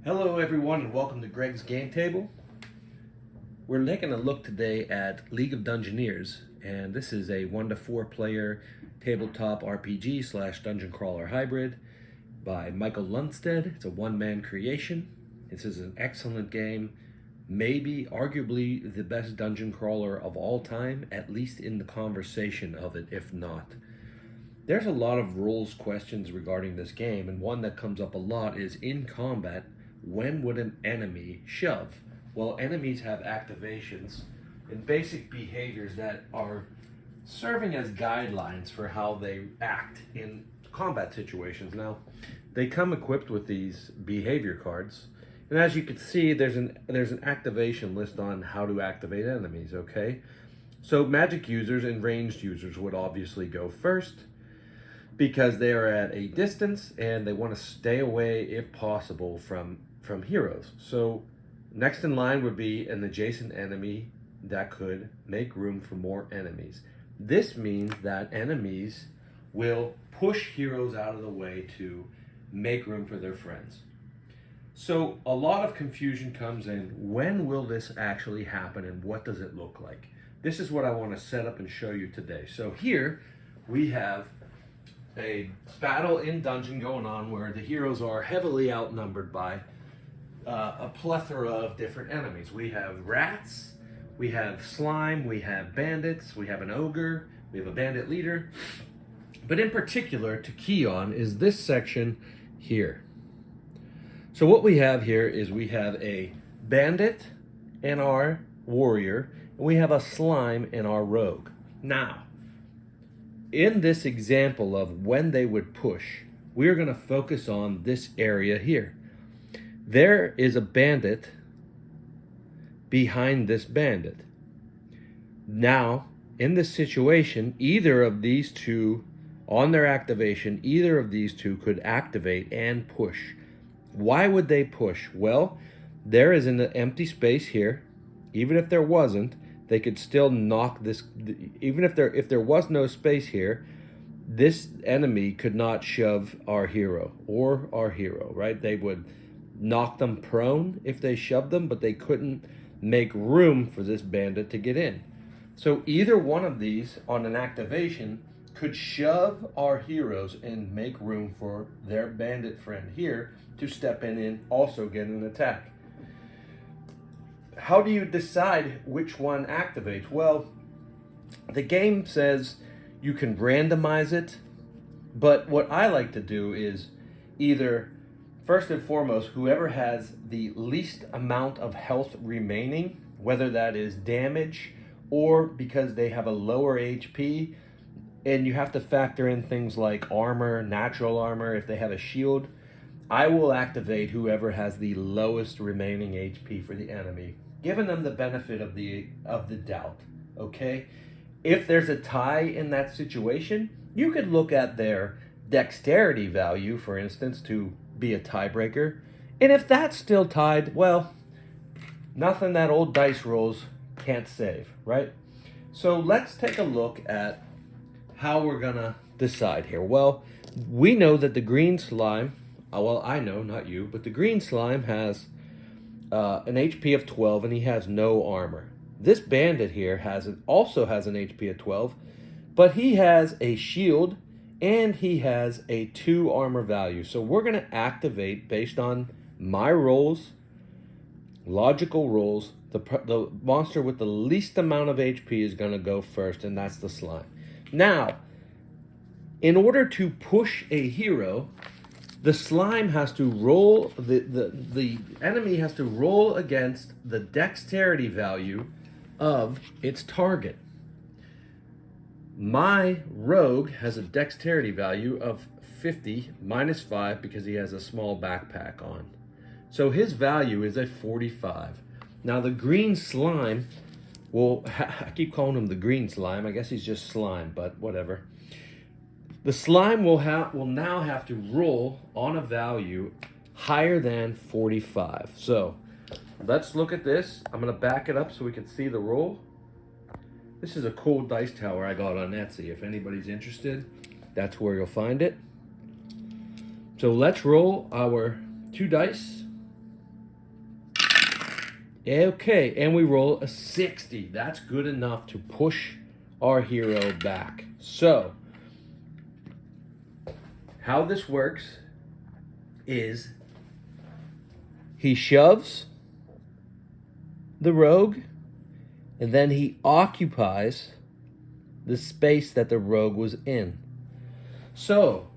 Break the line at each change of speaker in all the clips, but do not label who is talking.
Hello everyone and welcome to Greg's Game Table. We're taking a look today at League of Dungeoneers, and this is a 1 to 4 player tabletop RPG slash dungeon crawler hybrid by Michael Lundstedt. It's a one-man creation. This is an excellent game, maybe arguably the best dungeon crawler of all time, at least in the conversation of it, if not. There's a lot of rules questions regarding this game, and one that comes up a lot is in combat, when would an enemy shove? Well, enemies have activations and basic behaviors that are serving as guidelines for how they act in combat situations. Now, they come equipped with these behavior cards, and as you can see, there's an activation list on how to activate enemies, okay? So magic users and ranged users would obviously go first, because they are at a distance and they want to stay away if possible from heroes. So next in line would be an adjacent enemy that could make room for more enemies. This means that enemies will push heroes out of the way to make room for their friends. So a lot of confusion comes in. When will this actually happen and what does it look like? This is what I want to set up and show you today. So here we have a battle in dungeon going on where the heroes are heavily outnumbered by a plethora of different enemies. We have rats, we have slime, we have bandits, we have an ogre, we have a bandit leader. But in particular, to key on is this section here. So what we have here is we have a bandit and our warrior, and we have a slime and our rogue. Now, in this example of when they would push, we're going to focus on this area here. There is a bandit behind this bandit. Now, in this situation, either of these two, on their activation, either of these two could activate and push. Why would they push? Well, there is an empty space here. Even if there wasn't, they could still knock this. Even if there was no space here, this enemy could not shove our hero, right? They would knock them prone if they shoved them, but they couldn't make room for this bandit to get in. So either one of these on an activation could shove our heroes and make room for their bandit friend here to step in and also get an attack. How do you decide which one activates? Well, the game says you can randomize it, but what I like to do is either, first and foremost, whoever has the least amount of health remaining, whether that is damage or because they have a lower HP, and you have to factor in things like armor, natural armor, if they have a shield, I will activate whoever has the lowest remaining HP for the enemy, giving them the benefit of the doubt, okay? If there's a tie in that situation, you could look at their dexterity value, for instance, to be a tiebreaker. And if that's still tied, well, nothing that old dice rolls can't save, right? So let's take a look at how we're gonna decide here. Well, we know that the green slime, well, I know, not you, but the green slime has an HP of 12 and he has no armor. This bandit here also has an HP of 12, but he has a shield and he has a 2 armor value. So we're going to activate based on my rolls, logical rolls. The monster with the least amount of HP is going to go first, and that's the slime. Now, in order to push a hero, the slime has to roll, the enemy has to roll against the dexterity value of its target. My rogue has a dexterity value of 50 minus 5 because he has a small backpack on. So his value is a 45. Now the green slime, well, I keep calling him the green slime. I guess he's just slime, but whatever. The slime will now have to roll on a value higher than 45. So let's look at this. I'm going to back it up so we can see the roll. This is a cool dice tower I got on Etsy. If anybody's interested, that's where you'll find it. So let's roll our 2 dice. Okay, and we roll a 60. That's good enough to push our hero back. So, how this works is he shoves the rogue, and then he occupies the space that the rogue was in. So,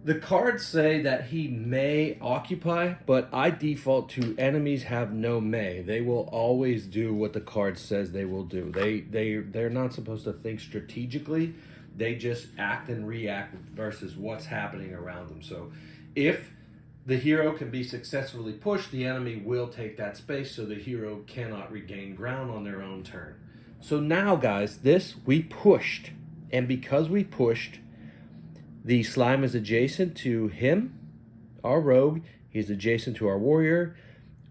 the cards say that he may occupy, but I default to enemies have no may. They will always do what the card says they will do. They're not supposed to think strategically. They just act and react versus what's happening around them. So if the hero can be successfully pushed, the enemy will take that space, so the hero cannot regain ground on their own turn. So now, guys, we pushed. And because we pushed, the slime is adjacent to him, our rogue. He's adjacent to our warrior.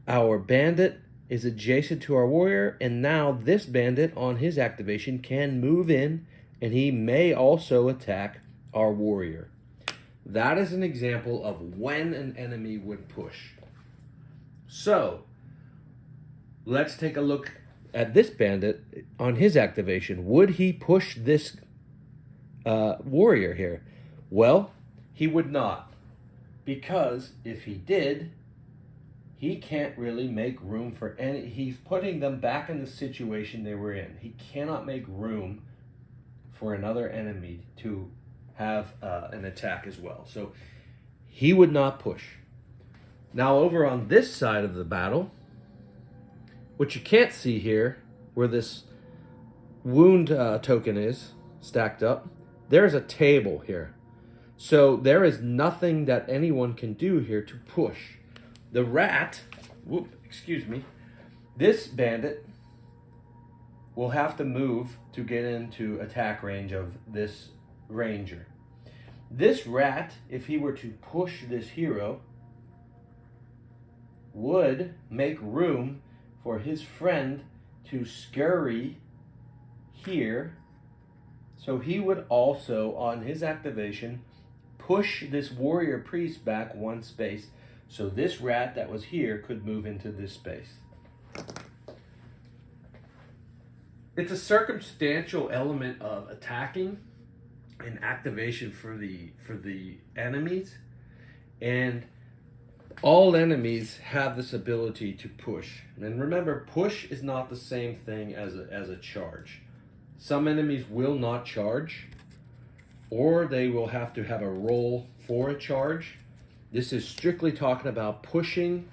Our bandit is adjacent to our warrior. And now this bandit, on his activation, can move in, and he may also attack our warrior. That is an example of when an enemy would push. So, let's take a look at this bandit on his activation. Would he push this warrior here? Well, he would not, because if he did, he can't really make room for any. He's putting them back in the situation they were in. He cannot make room for another enemy to have an attack as well. So he would not push. Now over on this side of the battle, what you can't see here, where this wound token is stacked up, there's a table here. So there is nothing that anyone can do here to push. The rat, this bandit will have to move to get into attack range of this ranger. This rat, if he were to push this hero, would make room for his friend to scurry here. So he would also, on his activation, push this warrior priest back one space, so this rat that was here could move into this space. It's a circumstantial element of attacking and activation for the enemies, and all enemies have this ability to push. And remember, push is not the same thing as a charge. Some enemies will not charge, or they will have to have a roll for a charge. This is strictly talking about pushing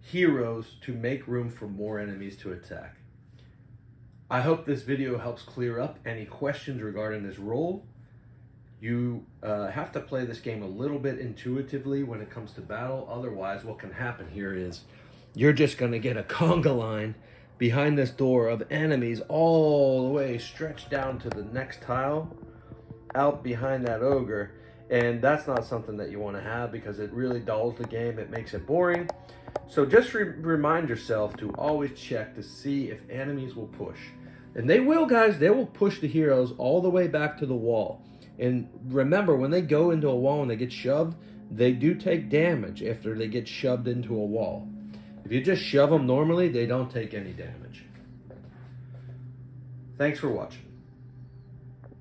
heroes to make room for more enemies to attack. I hope this video helps clear up any questions regarding this roll. You have to play this game a little bit intuitively when it comes to battle. Otherwise, what can happen here is you're just going to get a conga line behind this door of enemies all the way stretched down to the next tile, out behind that ogre, and that's not something that you want to have, because it really dulls the game. It makes it boring. So just remind yourself to always check to see if enemies will push. And they will, guys. They will push the heroes all the way back to the wall. And remember, when they go into a wall and they get shoved, they do take damage after they get shoved into a wall. If you just shove them normally, they don't take any damage. Thanks for watching.